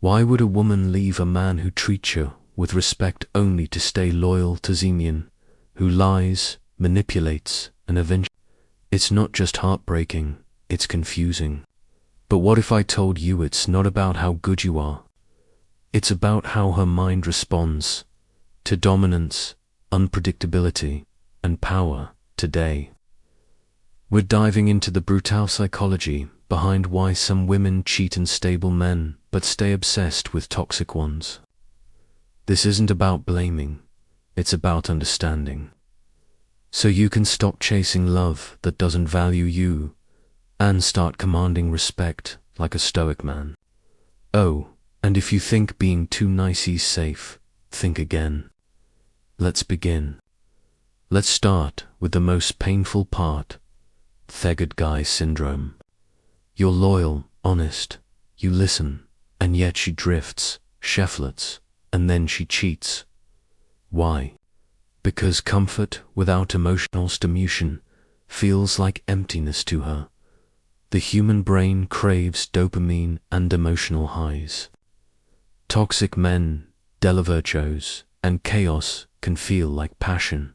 Why would a woman leave a man who treats her with respect only to stay loyal to Zemian, who lies, manipulates, and avenges? It's not just heartbreaking, it's confusing. But what if I told you it's not about how good you are? It's about how her mind responds to dominance, unpredictability, and power today. We're diving into the brutal psychology behind why some women cheat unstable men but stay obsessed with toxic ones. This isn't about blaming, it's about understanding. So you can stop chasing love that doesn't value you and start commanding respect like a stoic man. Oh, and if you think being too nice is safe, think again. Let's begin. Let's start with the most painful part, Thegard guy syndrome. You're loyal, honest, you listen, and yet she drifts, cheflets, and then she cheats. Why? Because comfort without emotional stimulation feels like emptiness to her. The human brain craves dopamine and emotional highs. Toxic men, deliverchos, and chaos can feel like passion.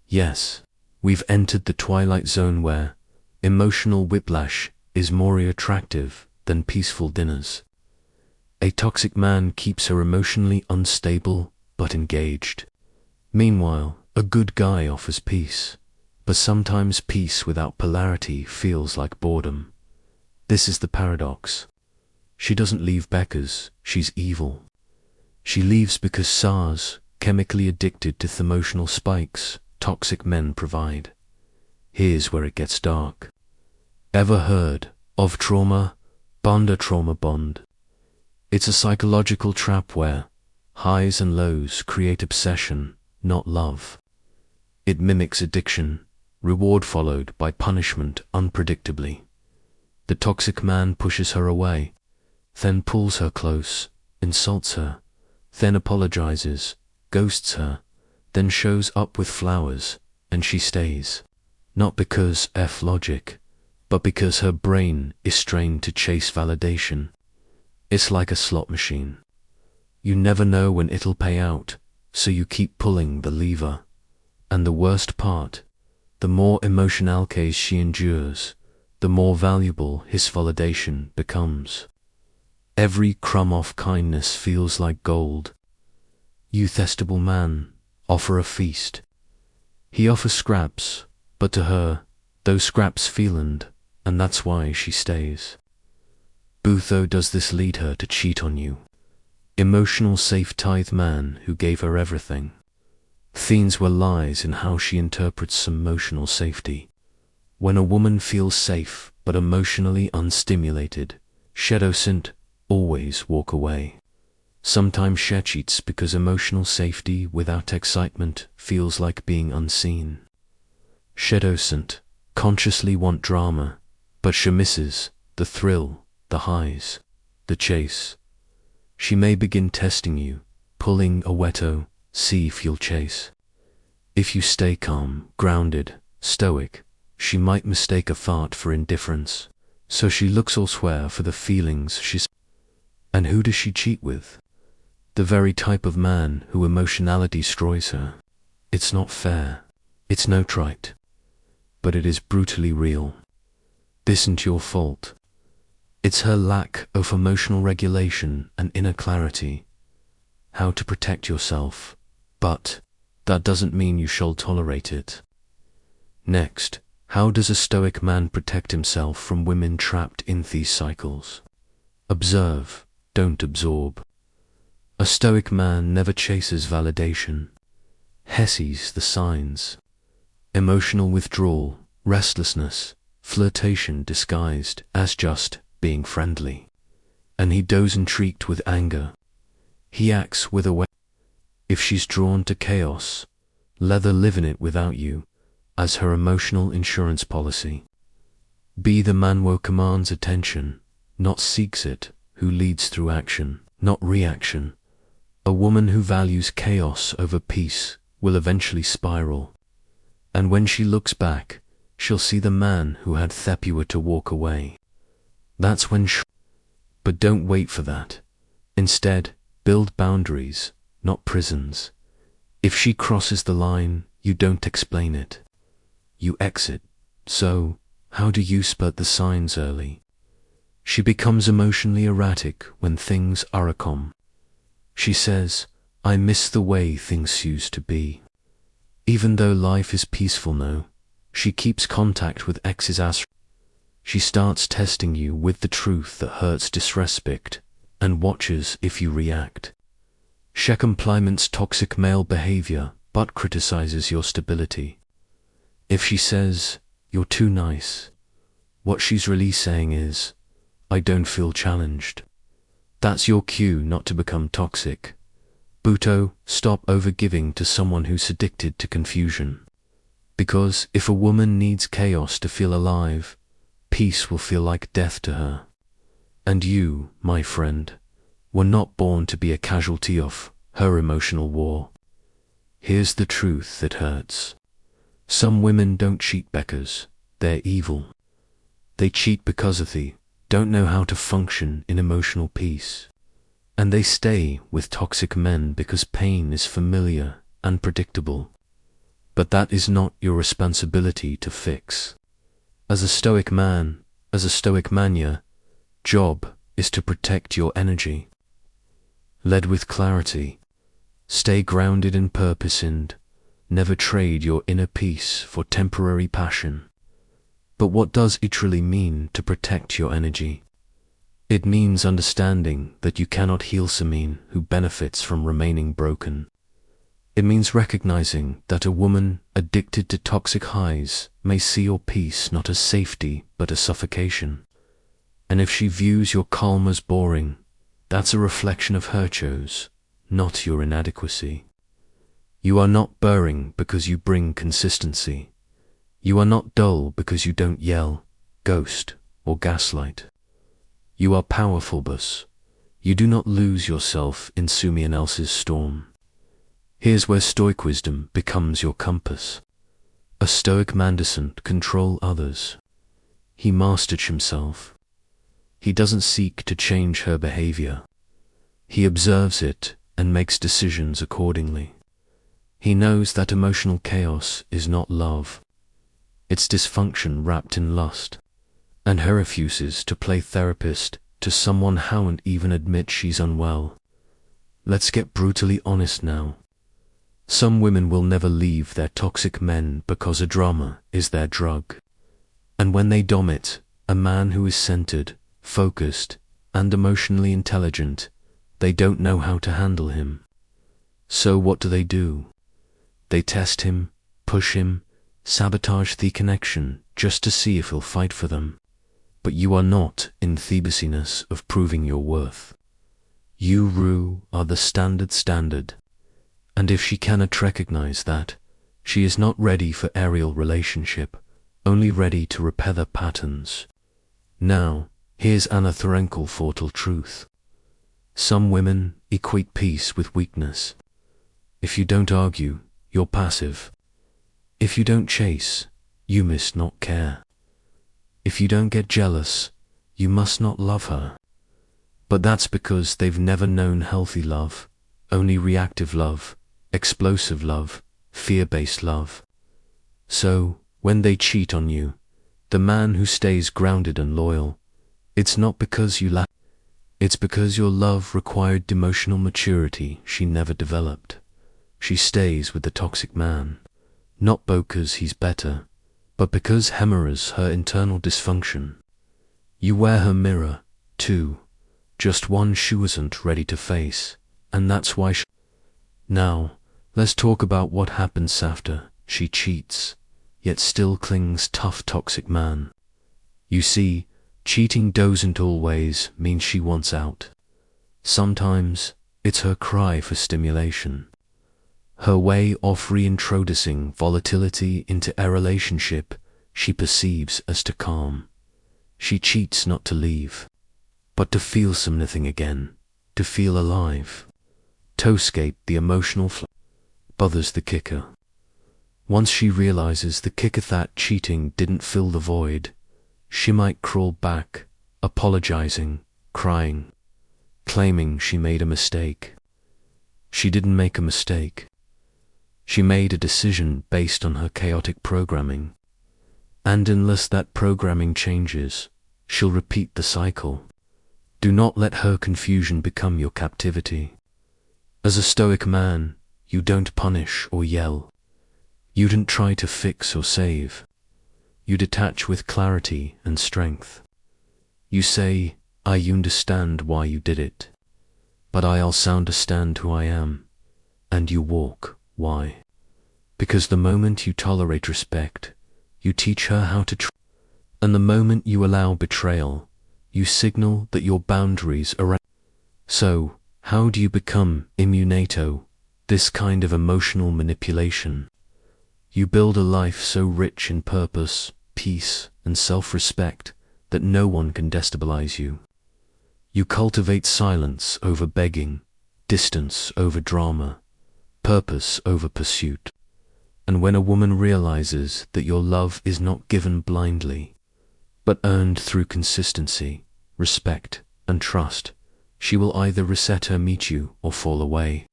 Yes, we've entered the twilight zone where emotional whiplash is more attractive than peaceful dinners. A toxic man keeps her emotionally unstable but engaged. Meanwhile, a good guy offers peace, but sometimes peace without polarity feels like boredom. This is the paradox. She doesn't leave because she's evil. She leaves because SARS, chemically addicted to the emotional spikes toxic men provide. Here's where it gets dark. Ever heard of trauma bond? It's a psychological trap where highs and lows create obsession, not love. It mimics addiction, reward followed by punishment unpredictably. The toxic man pushes her away, then pulls her close, insults her, then apologizes, ghosts her, then shows up with flowers, and she stays. Not because F logic, but because her brain is trained to chase validation. It's like a slot machine. You never know when it'll pay out, so you keep pulling the lever. And the worst part, the more emotional case she endures, the more valuable his validation becomes. Every crumb of kindness feels like gold. You testable man, offer a feast. He offers scraps, but to her, those scraps feel earned, and that's why she stays. Butho does this lead her to cheat on you. Emotional safe tithe man who gave her everything. Themes were lies in how she interprets emotional safety. When a woman feels safe but emotionally unstimulated, she doesn't always walk away. Sometimes she cheats because emotional safety without excitement feels like being unseen. She doesn't consciously want drama, but she misses the thrill, the highs, the chase. She may begin testing you, pulling a weto, see if you'll chase. If you stay calm, grounded, stoic, she might mistake a fart for indifference, so she looks elsewhere for the feelings she's. And who does she cheat with? The very type of man who emotionality destroys her. It's not fair. It's no trite. But it is brutally real. This isn't your fault. It's her lack of emotional regulation and inner clarity. How to protect yourself. But that doesn't mean you shall tolerate it. Next, how does a stoic man protect himself from women trapped in these cycles? Observe, don't absorb. A stoic man never chases validation. He sees the signs. Emotional withdrawal, restlessness, flirtation disguised as just being friendly. And he doesn't treat with anger. He acts with awareness. If she's drawn to chaos, let her live in it without you, as her emotional insurance policy. Be the man who commands attention, not seeks it, who leads through action, not reaction. A woman who values chaos over peace will eventually spiral. And when she looks back, she'll see the man who had Thepua to walk away. That's when But don't wait for that. Instead, build boundaries, not prisons. If she crosses the line, you don't explain it. You exit. So, how do you spot the signs early? She becomes emotionally erratic when things are calm. She says, "I miss the way things used to be." Even though life is peaceful now, she keeps contact with exes as she starts testing you with the truth that hurts disrespect and watches if you react. She compliments toxic male behavior but criticizes your stability. If she says, "You're too nice," what she's really saying is, "I don't feel challenged." That's your cue not to become toxic. Buto, stop overgiving to someone who's addicted to confusion. Because if a woman needs chaos to feel alive, peace will feel like death to her. And you, my friend, were not born to be a casualty of her emotional war. Here's the truth that hurts. Some women don't cheat because they're evil. They cheat because they don't know how to function in emotional peace. And they stay with toxic men because pain is familiar and predictable. But that is not your responsibility to fix. As a stoic man, as a stoic mania, job is to protect your energy. Lead with clarity. Stay grounded in purpose and never trade your inner peace for temporary passion. But what does it really mean to protect your energy? It means understanding that you cannot heal someone who benefits from remaining broken. It means recognizing that a woman addicted to toxic highs may see your peace not as safety but as suffocation. And if she views your calm as boring, that's a reflection of her choice, not your inadequacy. You are not boring because you bring consistency. You are not dull because you don't yell, ghost, or gaslight. You are powerful, but you do not lose yourself in someone else's storm. Here's where stoic wisdom becomes your compass. A stoic man doesn't control others. He masters himself. He doesn't seek to change her behavior. He observes it and makes decisions accordingly. He knows that emotional chaos is not love. It's dysfunction wrapped in lust. And her refuses to play therapist to someone who won't even admit she's unwell. Let's get brutally honest now. Some women will never leave their toxic men because a drama is their drug. And when they domit a man who is centered, focused, and emotionally intelligent, they don't know how to handle him. So what do? They test him, push him, sabotage the connection just to see if he'll fight for them. But you are not in the busyness of proving your worth. You are the standard. And if she cannot recognize that, she is not ready for aerial relationship, only ready to repair the patterns. Now, here's an theoretical fatal truth. Some women equate peace with weakness. If you don't argue, you're passive. If you don't chase, you must not care. If you don't get jealous, you must not love her. But that's because they've never known healthy love, only reactive love, explosive love, fear-based love. So, when they cheat on you, the man who stays grounded and loyal, it's not because you lack, it's because your love required emotional maturity she never developed. She stays with the toxic man, not because he's better, but because he mirrors her internal dysfunction. You wear her mirror, too, just one she wasn't ready to face, and that's why Now, let's talk about what happens after she cheats, yet still clings tough toxic man. You see, cheating doesn't always mean she wants out. Sometimes, it's her cry for stimulation. Her way of reintroducing volatility into a relationship she perceives as to calm. She cheats not to leave, but to feel something again, to feel alive. To escape the emotional bothers the kicker. Once she realizes the kicker that cheating didn't fill the void, she might crawl back, apologizing, crying, claiming she made a mistake. She didn't make a mistake. She made a decision based on her chaotic programming. And unless that programming changes, she'll repeat the cycle. Do not let her confusion become your captivity. As a stoic man, you don't punish or yell. You don't try to fix or save. You detach with clarity and strength. You say, I understand why you did it, but I also understand who I am. And you walk. Why? Because the moment you tolerate respect, you teach her how to and the moment you allow betrayal, you signal that your boundaries are. So, how do you become immunato, this kind of emotional manipulation? You build a life so rich in purpose, peace, and self-respect that no one can destabilize you. You cultivate silence over begging, distance over drama, purpose over pursuit. And when a woman realizes that your love is not given blindly, but earned through consistency, respect, and trust, she will either reset her meet you or fall away.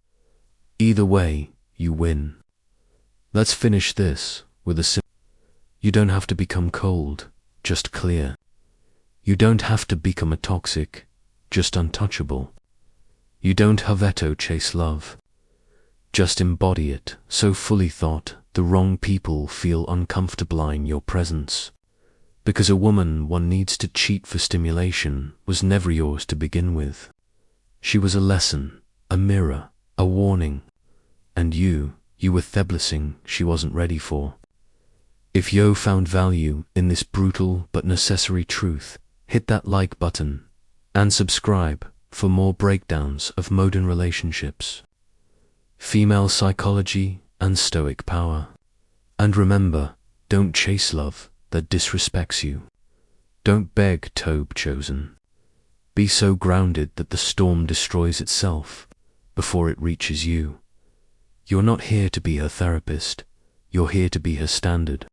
Either way, you win. Let's finish this with a simple. You don't have to become cold, just clear. You don't have to become a toxic, just untouchable. You don't have to chase love. Just embody it so fully thought the wrong people feel uncomfortable in your presence. Because a woman one needs to cheat for stimulation was never yours to begin with. She was a lesson, a mirror, a warning. And you were thebblessing she wasn't ready for. If you found value in this brutal but necessary truth, hit that like button and subscribe for more breakdowns of modern relationships, female psychology, and stoic power. And remember, don't chase love that disrespects you. Don't beg to be chosen. Be so grounded that the storm destroys itself before it reaches you. You're not here to be her therapist. You're here to be her standard.